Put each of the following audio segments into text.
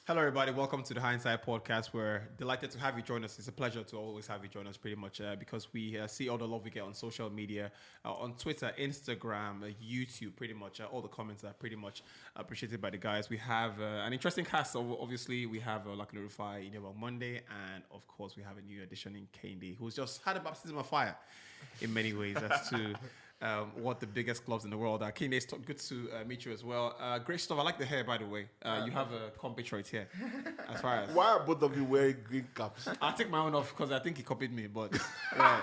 Hello, everybody. Welcome to the Hindsight podcast. We're delighted to have you join us. It's a pleasure to always have you join us, pretty much, because we see all the love we get on social media, on Twitter, Instagram, YouTube, pretty much. All the comments are pretty much appreciated by the guys. We have an interesting cast. So obviously, we have Lucky Rufai in on Monday, and of course, we have a new addition in Kendi, who's just had a baptism of fire in many ways as to what the biggest clubs in the world are. Kendi, it's good to meet you as well. Great stuff. I like the hair, by the way. You have a compage right here. As far as why are both of you wearing green caps? I'll take my own off because I think he copied me. But yeah.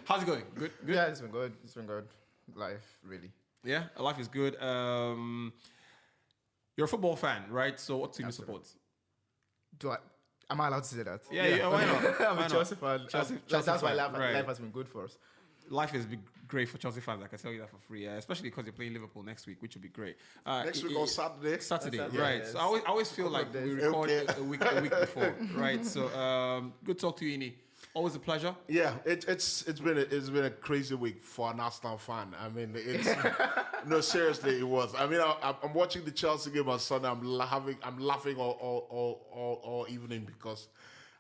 How's it going? Good. Yeah, it's been good. It's been good. Life, really. Yeah, life is good. You're a football fan, right? So what team you support? Am I allowed to say that? Yeah, why not? I'm a Chelsea fan. Chelsea That's why fan, right. life has been good for us. Life has been great for Chelsea fans. I can tell you that for free, especially because you're playing Liverpool next week, which will be great. Next week on Saturday. Saturday, Saturday, right? yes. So I always feel like we record a week before, right? So good talk to you, Ini. Always a pleasure. Yeah, it's been a crazy week for an Arsenal fan. I mean, it's no, seriously, it was. I mean, I'm watching the Chelsea game on Sunday. I'm laughing all evening because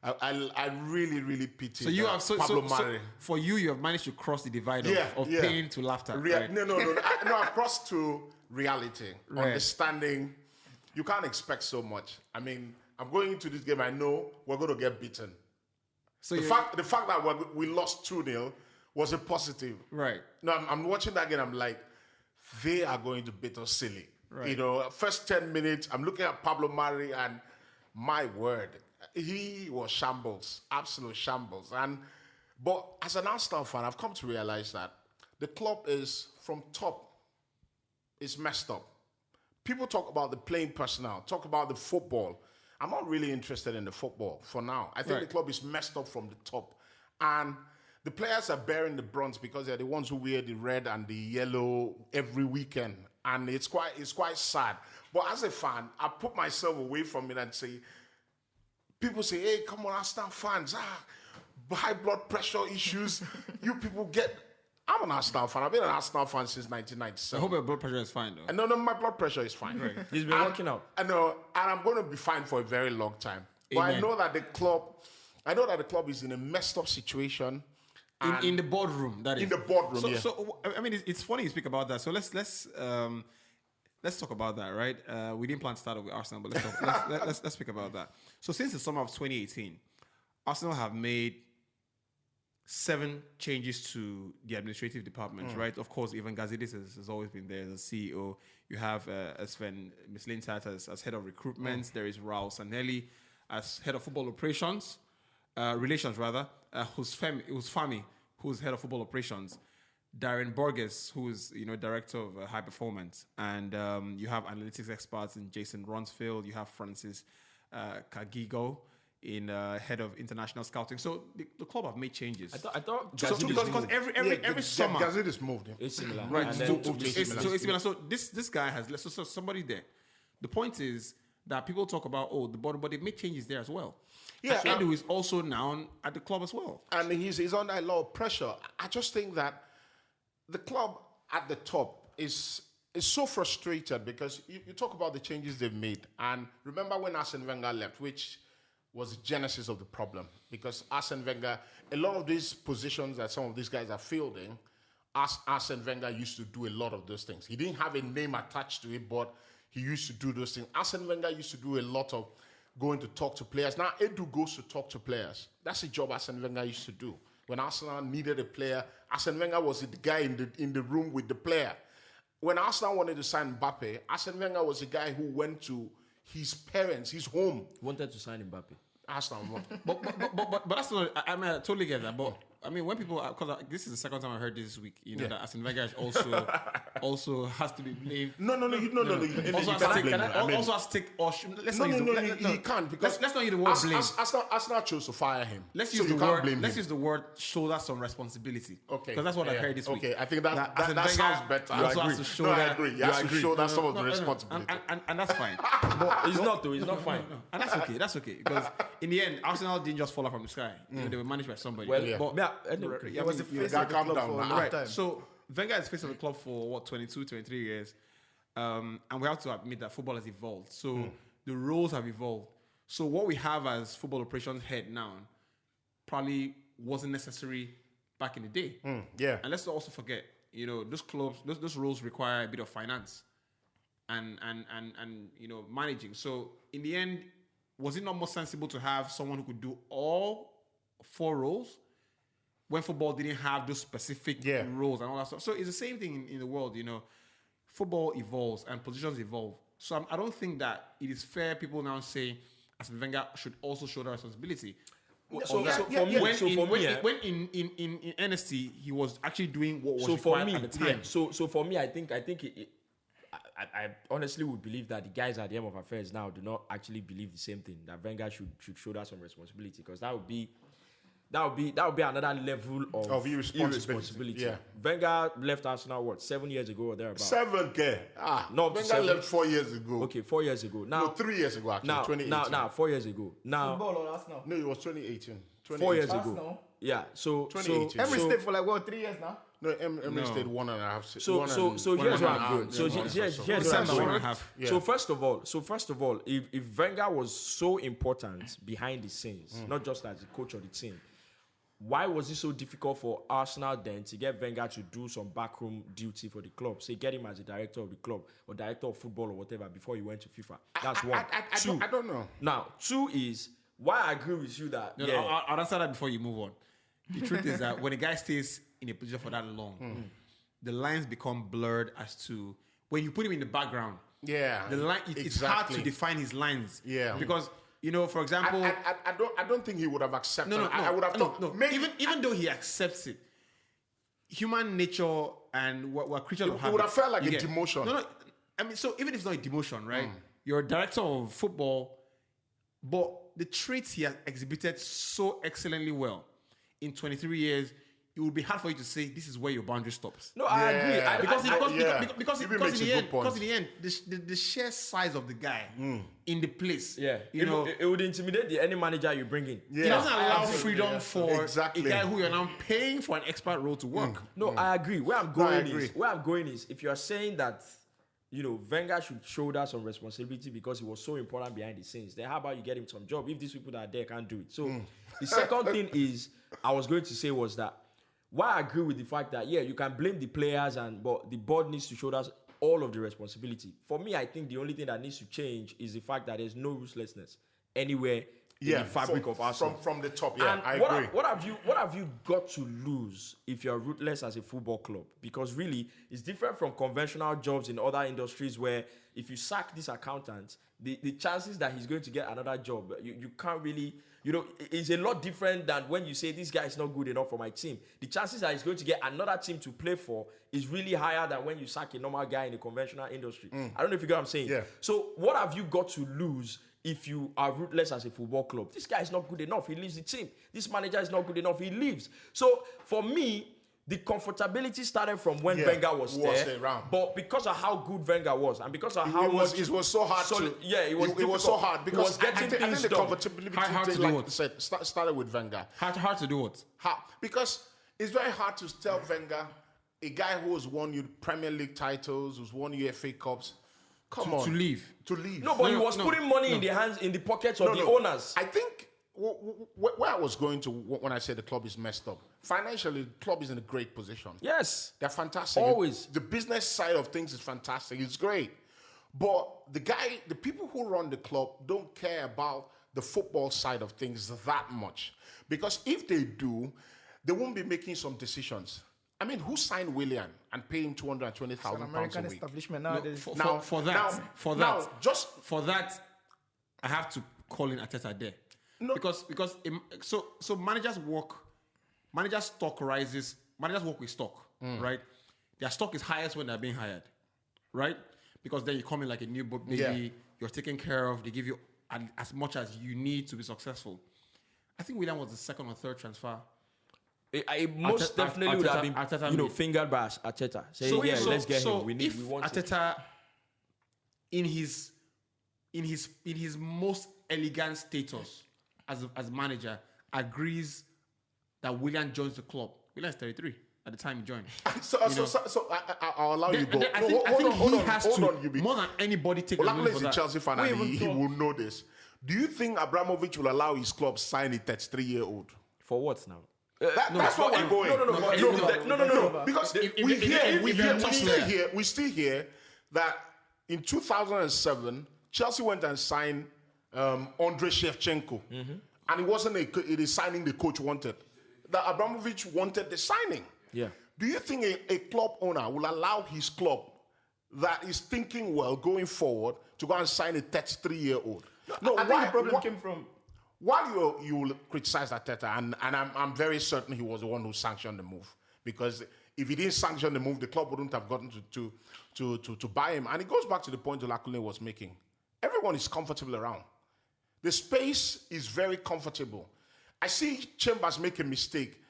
I really pity. So you have Pablo Mari. for you have managed to cross the divide of pain to laughter. Right? No. I've crossed to reality, understanding. You can't expect so much. I mean, I'm going into this game. I know we're going to get beaten. So the fact that we lost 2-0 was a positive. Right. No, I'm watching that game. I'm like, they are going to beat us silly. Right. You know, first 10 minutes, I'm looking at Pablo Mari, and my word, he was shambles, absolute shambles. But as an Arsenal fan, I've come to realize that the club is from top is messed up. People talk about the playing personnel, talk about the football. I'm not really interested in the football for now. I think the club is messed up from the top. And the players are bearing the brunt because they're the ones who wear the red and the yellow every weekend. And it's quite sad. But as a fan, I put myself away from it and say, people say, hey, come on, Arsenal fans, high blood pressure issues. You people get... I'm an Arsenal fan. I've been an Arsenal fan since 1997. I hope your blood pressure is fine, though. No, my blood pressure is fine. Right. He's been working out. I know, and I'm going to be fine for a very long time. But Amen. I know that the club is in a messed up situation. In the boardroom, that is. In the boardroom, yeah. So I mean, it's funny you speak about that. So let's talk about that, right? We didn't plan to start with Arsenal, but let's speak about that. So since the summer of 2018, Arsenal have made 7 changes to the administrative department, right? Of course, even Gazidis has always been there as CEO. You have Sven Mislintat as head of recruitment. There is Raul Sanelli as head of football relations, who's Fami, who's head of football operations. Darren Borges, who's director of high performance, and you have analytics experts in Jason Ronsfield. You have Francis Kagigo in head of international scouting. So the club have made changes. I thought because every summer Gazidis moved him. it's similar. right And so then it's similar. So this guy has so somebody there. The point is that people talk about the bottom, but they make changes there as well. Yeah, and Edu is also now at the club as well. And he's under a lot of pressure. I just think that the club at the top is so frustrated because you talk about the changes they've made. And remember when Arsene Wenger left, which was the genesis of the problem, because Arsene Wenger, a lot of these positions that some of these guys are fielding, Arsene Wenger used to do a lot of those things. He didn't have a name attached to it, but he used to do those things. Arsene Wenger used to do a lot of going to talk to players. Now Edu goes to talk to players. That's the job Arsene Wenger used to do. When Arsenal needed a player, Arsene Wenger was the guy in the room with the player. When Arsenal wanted to sign Mbappe, Arsene Wenger was the guy who went to his parents, his home. wanted to sign Mbappe. Arsenal won. But that's not. I mean, I totally get that. But I mean, when people, because this is the second time I heard this week, that Arsene Wenger is also has to be blamed. No. Also has to take. He can't because let's not use the word blame. Arsenal chose to fire him. Let's so use the you can't word. blame Let's him. use the word shoulder some responsibility. Okay, because that's what I heard this week. Okay, I think that Arsene sounds Wenger better. also has to shoulder. I agree. He has to shoulder some of the responsibility. And that's fine. But it's not though. It's not fine. And that's okay. That's okay because in the end, Arsenal didn't just fall out from the sky. They were managed by somebody. Well, Yeah. but It was the face gotta of the calm club down for a now. long right. time. So Wenger is face of the club for 22, 23 years. and we have to admit that football has evolved. So the roles have evolved. So what we have as football operations head now probably wasn't necessary back in the day. Yeah. And let's not also forget, those clubs, those roles require a bit of finance and managing. So in the end, was it not more sensible to have someone who could do all 4 roles when football didn't have those specific roles and all that stuff? So it's the same thing in the world, Football evolves and positions evolve. So I don't think that it is fair people now say Arsene Wenger should also shoulder responsibility. So When in NST he was actually doing what was required at the time. So for me, I honestly would believe that the guys at the end of affairs now do not actually believe the same thing, that Wenger should shoulder some responsibility, because that would be another level of irresponsibility. Yeah. Wenger left Arsenal 7 years ago or thereabouts. 7 K. No, Wenger 7. left 4 years ago. Okay, 4 years ago. Now, No, 3 years ago actually. now, 2018. 4 years ago. Now, Football or Arsenal? No, it was 2018. 4 years ago. Arsenal? Yeah. So 2018. Emery stayed for 3 years now. No, Emery stayed 1.5. So here's what I'm going. So here's what I'm going. Yeah. So first of all, if Wenger was so important behind the scenes, not just as the coach of the team, why was it so difficult for Arsenal then to get Wenger to do some backroom duty for the club? Say, get him as the director of the club or director of football or whatever before he went to FIFA. That's one. I don't know. Now, 2 is why I agree with you that I'll answer that before you move on. The truth is that when a guy stays in a position for that long, the lines become blurred as to when you put him in the background. Yeah. The line it's hard to define his lines. Yeah. Because for example, I don't think he would have accepted. no, I would have thought. no. Maybe, Even though he accepts it, human nature and we're creatures of it habit. would have felt like You a get- demotion. No. I mean, so even if it's not a demotion, right? You're a director of football, but the traits he has exhibited so excellently well in 23 years, it would be hard for you to say this is where your boundary stops. No, I agree. Yeah. Because You makes a good point. in the end, the sheer size of the guy in the place, it would intimidate any manager you bring in. it doesn't allow freedom for Exactly. a guy who you're now paying for an expert role to work. No, I agree. Where I'm agree. going is if you are saying that, Wenger should shoulder some responsibility because he was so important behind the scenes, then how about you get him some job if these people that are there can't do it? So the second thing is I was going to say was that why I agree with the fact that you can blame the players but the board needs to shoulder all of the responsibility. For me, I think the only thing that needs to change is the fact that there's no ruthlessness anywhere in the fabric of Arsenal. From the top. Yeah, And I what agree. What have you got to lose if you're ruthless as a football club? Because really, it's different from conventional jobs in other industries where if you sack this accountant, the chances that he's going to get another job, you can't really, it's a lot different than when you say this guy is not good enough for my team. The chances that he's going to get another team to play for is really higher than when you sack a normal guy in the conventional industry. I don't know if you get what I'm saying. Yeah. So what have you got to lose if you are ruthless as a football club? This guy is not good enough. He leaves the team. This manager is not good enough. He leaves. So for me, the comfortability started from when Wenger was there. around. But because of how good Wenger was and because of how it was so hard to. it was it was so hard He because was getting I think things the done. comfortability Hard to thing, do like what? you said, started with Wenger. Hard to do what? Because it's very hard to tell Wenger, a guy who has won you Premier League titles, who's won UFA Cups, come on. To leave. No, But he was putting money in the pockets of the owners. I think where I was going to when I said the club is messed up, financially, the club is in a great position. Yes. They're fantastic. Always. The business side of things is fantastic. It's great. But the people who run the club don't care about the football side of things that much. Because if they do, they won't be making some decisions. I mean, who signed Willian and paid him £220,000 An a American week? establishment nowadays. For that, I have to call in Arteta there. No. Because so managers stock rises, managers work with stock, right? Their stock is highest when they're being hired, right? Because then you come in like a new baby, you're taken care of, they give you as much as you need to be successful. I think Willian was the second or third transfer. I most definitely would have been, Arteta fingered by Arteta. Saying, let's get him. We want Arteta, in his most elegant status as manager, agrees that Willian joins the club. Willian is 33. at the time he joined. I'll allow you go. I think he has to, Yubi. more than anybody, take Olakule the is for a that. Chelsea fan and he will know this. Do you think Abramovich will allow his club sign a 33-year-old? For what now? That's what we're going. No. Because we still hear that in 2007, Chelsea went and signed Andrei Shevchenko. And it is signing the coach wanted. That Abramovich wanted the signing. Yeah. Do you think a club owner will allow his club that is thinking well going forward to go and sign a 33-year-old? No, I think the problem came from... While you will criticize Arteta, and I'm very certain he was the one who sanctioned the move, because if he didn't sanction the move, the club wouldn't have gotten to buy him. And it goes back to the point Olakule was making. Everyone is comfortable around. The space is very comfortable. I see Chambers make a mistake,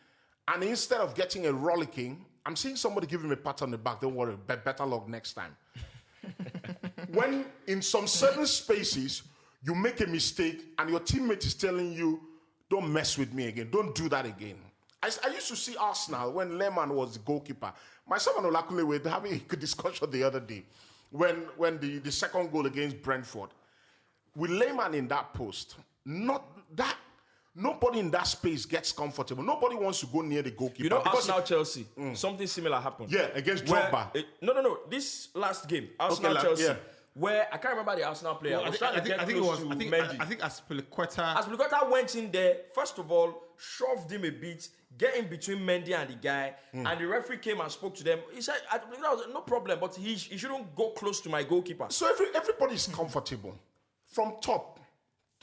and instead of getting a rollicking, I'm seeing somebody give him a pat on the back. Don't worry, better luck next time. When in some certain spaces, you make a mistake and your teammate is telling you, don't mess with me again. Don't do that again. I used to see Arsenal when Lehmann was the goalkeeper. Myself and Olakule were having a good discussion the other day when the second goal against Brentford. With Lehmann in that post, nobody in that space gets comfortable. Nobody wants to go near the goalkeeper. You know, Arsenal-Chelsea, something similar happened. Yeah, against Drogba. No. This last game, Arsenal-Chelsea. Yeah. Where I can't remember the Arsenal player. I think Aspilicueta. Aspilicueta went in there, first of all, shoved him a bit, get in between Mendy and the guy, and the referee came and spoke to them. He said, no problem, but he shouldn't go close to my goalkeeper. So everybody is comfortable. From top,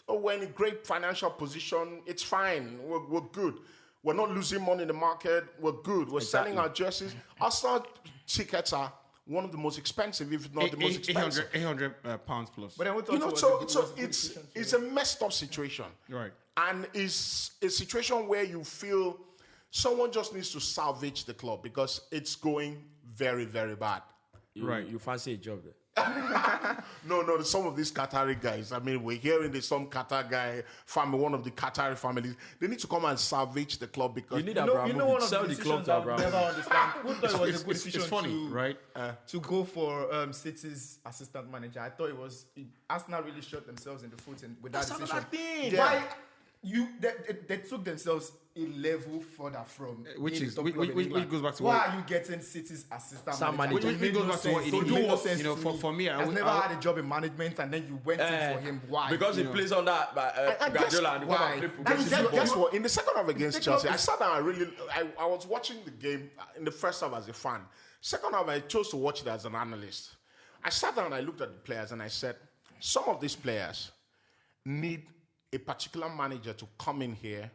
we're in a great financial position. It's fine. We're good. We're not losing money in the market. We're good. We're selling our jerseys. Arsenal tickets are one of the most expensive, if not the most expensive. 800 pounds plus. But It's a messed up situation. Right. And it's a situation where you feel someone just needs to salvage the club because it's going very, very bad. You fancy a job there? No, some of these Qatari guys, I mean, we're hearing there's some Qatar guy, family, one of the Qatari families, they need to come and salvage the club because... You need Abramovich, sell the club to Abramovich. Never understand. Who thought it was a good decision it's funny, right? To go for City's assistant manager? I thought Arsenal really shot themselves in the foot with that decision. That's another thing. Yeah. Why they took themselves a level further from which goes back to why are you getting City's assistant manager? Which goes back to what it makes no sense. For me, I've never had a job in management, and then you went in for him. Why? Because he plays on that Guardiola. And guess what? In the second half against Chelsea, I sat down. I was watching the game in the first half as a fan. Second half, I chose to watch it as an analyst. I sat down and I looked at the players and I said, some of these players need a particular manager to come in here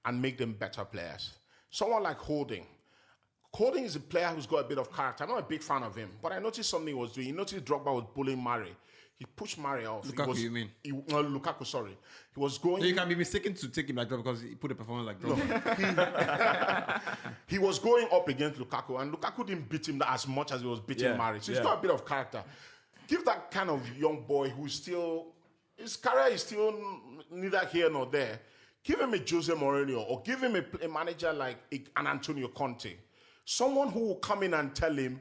and make them better players. Someone like Holding. Holding is a player who's got a bit of character. I'm not a big fan of him, but I noticed something he was doing. He noticed Drogba was bullying Murray. He pushed Murray off. Lukaku, you mean? Lukaku, sorry. He was going... So you can be mistaken to take him like Drogba because he put a performance like Drogba. No. He was going up against Lukaku, and Lukaku didn't beat him as much as he was beating Murray. So he's got a bit of character. Give that kind of young boy who's still... His career is still neither here nor there. Give him a Jose Mourinho or give him a manager like an Antonio Conte. Someone who will come in and tell him,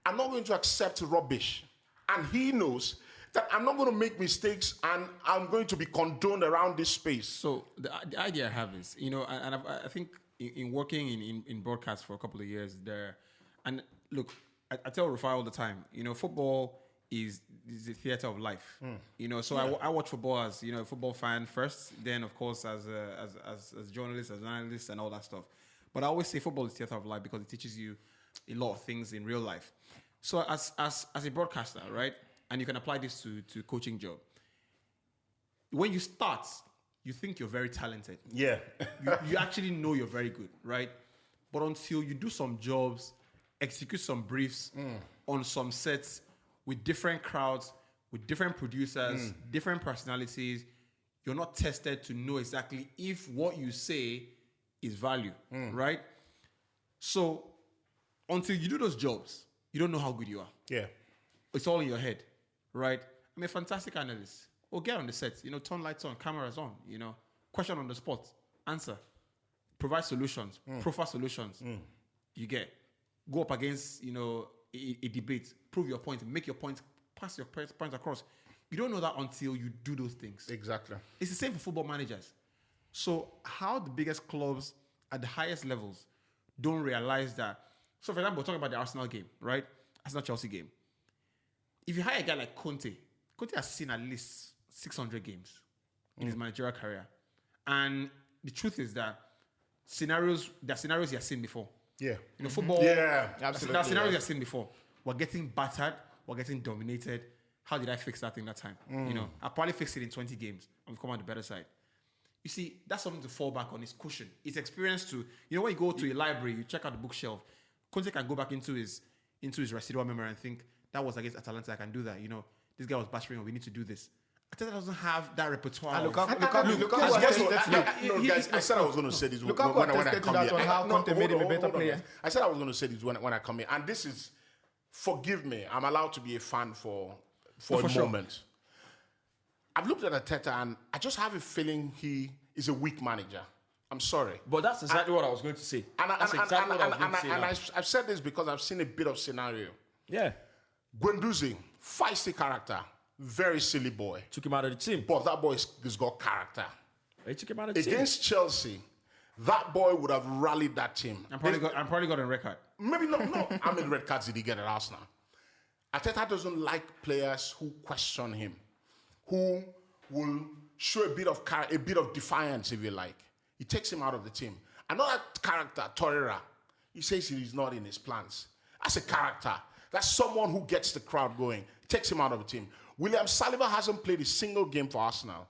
I'm not going to accept rubbish. And he knows that I'm not going to make mistakes and I'm going to be condoned around this space. So the idea I have is, I think in working in broadcast for a couple of years there, and look, I tell Rufai all the time, football is the theater of life. So I watch football as a football fan first, then of course as journalist, as an analyst, and all that stuff. But I always say football is theater of life because it teaches you a lot of things in real life. So as a broadcaster, right, and you can apply this to coaching job. When you start, you think you're very talented. Yeah, you actually know you're very good, right? But until you do some jobs, execute some briefs on some sets, with different crowds, with different producers, different personalities, you're not tested to know exactly if what you say is value, right? So until you do those jobs, you don't know how good you are. Yeah. It's all in your head, right? I'm a fantastic analyst. Well, get on the set, turn lights on, cameras on, question on the spot, answer, provide solutions, profile solutions. You get. go up against, a debate, prove your point, make your point, pass your point across. You don't know that until you do those things. Exactly. It's the same for football managers. So how the biggest clubs at the highest levels don't realize that. So for example, we're talking about the Arsenal game, right? Arsenal-Chelsea game. If you hire a guy like Conte has seen at least 600 games in his managerial career. And the truth is that there are scenarios he has seen before. Yeah. Football. Yeah, absolutely. There are scenarios he has seen before. We're getting battered. We're getting dominated. How did I fix that thing that time? I probably fixed it in 20 games and we've come on the better side. You see, that's something to fall back on. His cushion. His experience to, when you go to a library, you check out the bookshelf, Conte can go back into his residual memory and think, that was against Atalanta, I can do that. This guy was battering, we need to do this. Arteta doesn't have that repertoire. Guys, I said I was going to say this when I come here. How Conte made him a better player. I said I was going to say this when I come here. And this is, forgive me, I'm allowed to be a fan for a moment. I've looked at Arteta and I just have a feeling he is a weak manager. I'm sorry. But that's exactly what I was going to say. I've said this because I've seen a bit of scenario. Yeah. Guendouzi, feisty character, very silly boy. Took him out of the team. But that boy has got character. He took him out of the team. Against Chelsea, that boy would have rallied that team. I'm probably got a red card. Maybe not. No. How many red cards did he get at Arsenal? Arteta doesn't like players who question him, who will show a bit of defiance, if you like. He takes him out of the team. Another character, Torreira, he says he's not in his plans. That's a character. That's someone who gets the crowd going. Takes him out of the team. William Saliba hasn't played a single game for Arsenal.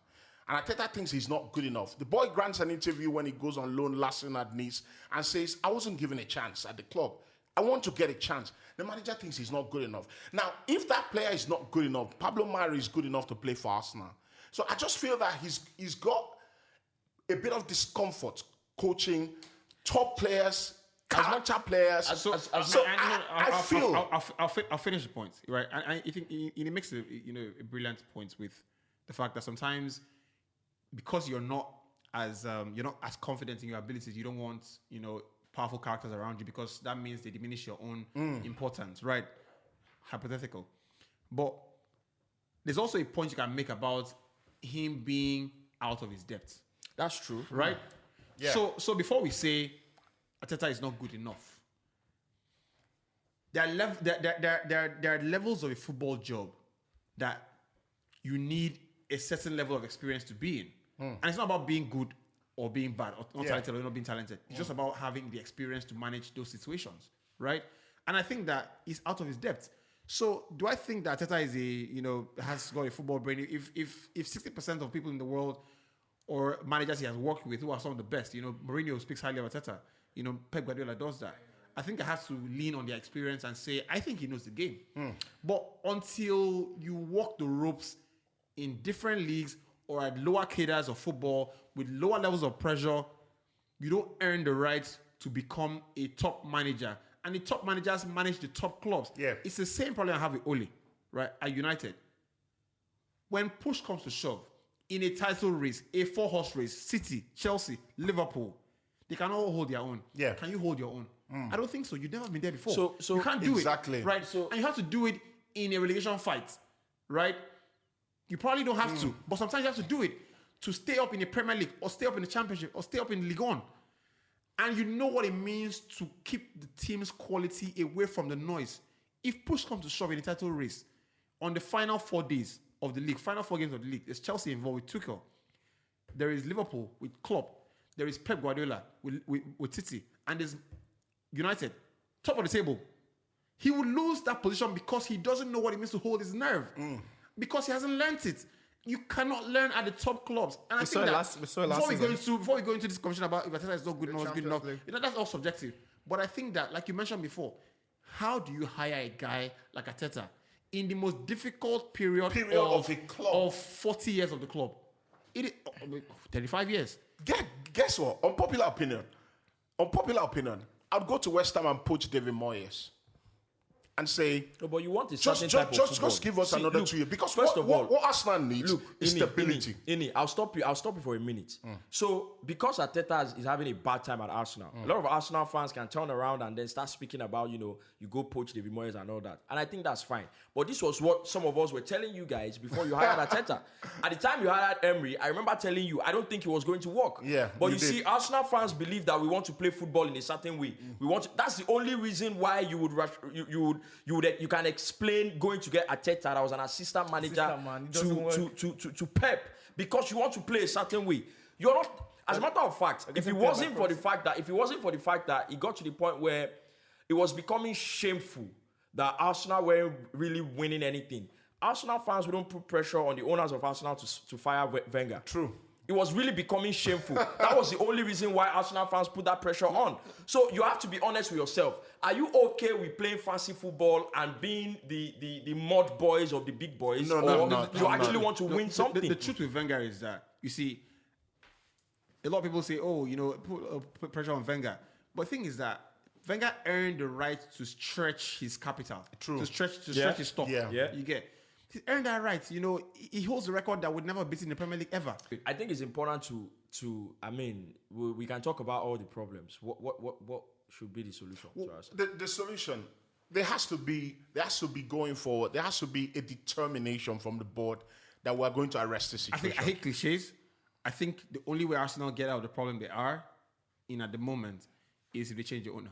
And Arteta thinks he's not good enough. The boy grants an interview when he goes on loan last season at Nice and says, I wasn't given a chance at the club. I want to get a chance. The manager thinks he's not good enough. Now, if that player is not good enough, Pablo Mari is good enough to play for Arsenal. So I just feel that he's got a bit of discomfort coaching top players, character players. I'll finish the point, right? I think he makes a brilliant point with the fact that sometimes because you're not as confident in your abilities, you don't want powerful characters around you because that means they diminish your own importance, right? Hypothetical, but there's also a point you can make about him being out of his depth. That's true, right? Yeah. So before we say Arteta is not good enough, there are levels of a football job that you need a certain level of experience to be in, and it's not about being good or being bad or not talented or not being talented. It's just about having the experience to manage those situations, right? And I think that he's out of his depth. So do I think that Arteta is has got a football brain? If 60% of people in the world or managers he has worked with who are some of the best, Mourinho speaks highly of Arteta, Pep Guardiola does that. I think I have to lean on their experience and say, I think he knows the game. But until you walk the ropes in different leagues or at lower cadres of football with lower levels of pressure, you don't earn the right to become a top manager. And the top managers manage the top clubs. Yeah. It's the same problem I have with Ole, right, at United. When push comes to shove, in a title race, a 4-horse race, City, Chelsea, Liverpool, they can all hold their own. Yeah. Can you hold your own? I don't think so. You've never been there before. So you can't do exactly. it. Right? And you have to do it in a relegation fight. Right? You probably don't have to. But sometimes you have to do it to stay up in the Premier League or stay up in the Championship or stay up in Ligue 1. And you know what it means to keep the team's quality away from the noise. If push comes to shove in the title race, on the final 4 days of the league, final 4 games of the league, there's Chelsea involved with Tuchel. There is Liverpool with Klopp. There is Pep Guardiola with City. And there's United, top of the table. He will lose that position because he doesn't know what it means to hold his nerve. Because he hasn't learnt it. You cannot learn at the top clubs. And I think that before we go into this conversation about if Arteta is not good enough, that's all subjective. But I think that, like you mentioned before, how do you hire a guy like Arteta in the most difficult period of a club of 40 years of the club? It is 35 years. Guess what? Unpopular opinion, I'd go to West Ham and poach David Moyes. and say, No, but you want a certain type of football. just give us another 2 years. Because first of all, what Arsenal needs is stability. I'll stop you for a minute. So, because Arteta is having a bad time at Arsenal, a lot of Arsenal fans can turn around and then start speaking about, you go poach David Moyes and all that. And I think that's fine. But this was what some of us were telling you guys before you hired Arteta. At the time you hired Emery, I remember telling you, I don't think it was going to work. Yeah, but you see, Arsenal fans believe that we want to play football in a certain way. That's the only reason why you can explain going to get Arteta, that was an assistant manager, to Pep, because you want to play a certain way. You're not. As a matter of fact, if it wasn't for the fact that it got to the point where it was becoming shameful that Arsenal weren't really winning anything, Arsenal fans wouldn't put pressure on the owners of Arsenal to fire Wenger. True. It was really becoming shameful. That was the only reason why Arsenal fans put that pressure on. So you have to be honest with yourself. Are you okay with playing fancy football and being the mud boys of the big boys? No, you actually want to win something? The truth with Wenger is that, you see, a lot of people say, put pressure on Wenger. But the thing is that Wenger earned the right to stretch his capital. True. To stretch his stock. Yeah. You get. He earned that right. He holds a record that would never beat in the Premier League ever. I think it's important to I mean, we can talk about all the problems. What should be the solution to us? The solution, there has to be going forward. There has to be a determination from the board that we're going to arrest the situation. I hate cliches. I think the only way Arsenal get out of the problem they are in at the moment is if they change the owner.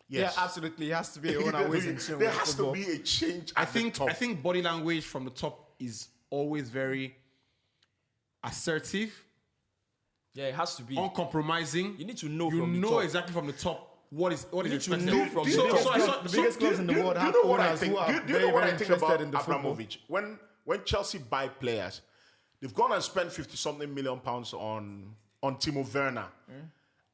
Yes. Yeah, absolutely. It has to be a owner who is in tune There with has football. to be a change I think body language from the top is always very assertive. Yeah, it has to be uncompromising. You need to know. You from the know top. exactly from the top what is expected. know from the biggest clubs in the world have owners who are very, very interested in the football. Abramovich? When Chelsea buy players, they've gone and spent 50-something million pounds on Timo Werner.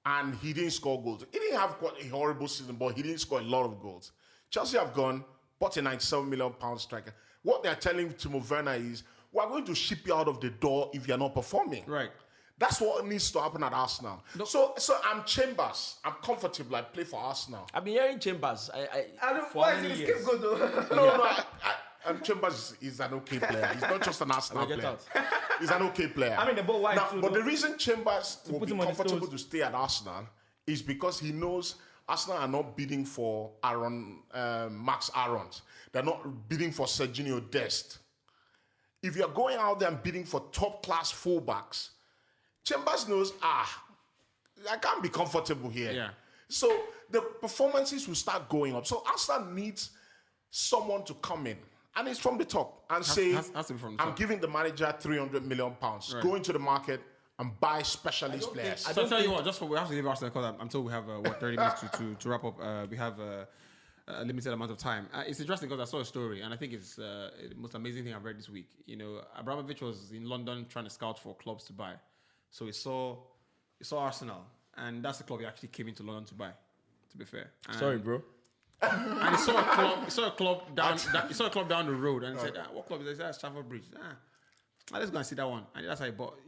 And he didn't score goals. He didn't have quite a horrible season, but he didn't score a lot of goals. Chelsea have gone, bought a 97 million pound striker. What they're telling Timo Werner is, we're going to ship you out of the door if you're not performing. Right. That's what needs to happen at Arsenal. No. So I'm Chambers. I'm comfortable. I play for Arsenal. I've been hearing Chambers. Why is it a scapegoat though? No. Chambers is an okay player. He's not just an Arsenal player. He's an okay player. I mean, the ball wide too. But the reason Chambers will put be him on his comfortable toes. to stay at Arsenal is because he knows Arsenal are not bidding for Max Aarons. They're not bidding for Serginho Dest. If you're going out there and bidding for top-class fullbacks, Chambers knows, I can't be comfortable here. Yeah. So the performances will start going up. So Arsenal needs someone to come in, and it's from the top, and say, has to be from the I'm top. giving the manager 300 million pounds. Right. Go into the market and buy specialist players. So I'll tell you what, we have to leave Arsenal because I'm told we have 30 minutes to wrap up. We have a limited amount of time. It's interesting because I saw a story, and I think it's the most amazing thing I've read this week. Abramovich was in London trying to scout for clubs to buy. So he saw Arsenal, and that's the club he actually came into London to buy, to be fair. Sorry, bro. And he saw a club down the road, and he said, "What club is this?" He said, Stamford Bridge. Let's go and see that one. And that's how he bought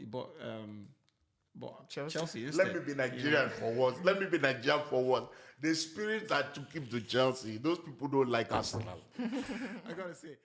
Chelsea instead. Let me be Nigerian for once. The spirit that took him to Chelsea, those people don't like Arsenal. I gotta say.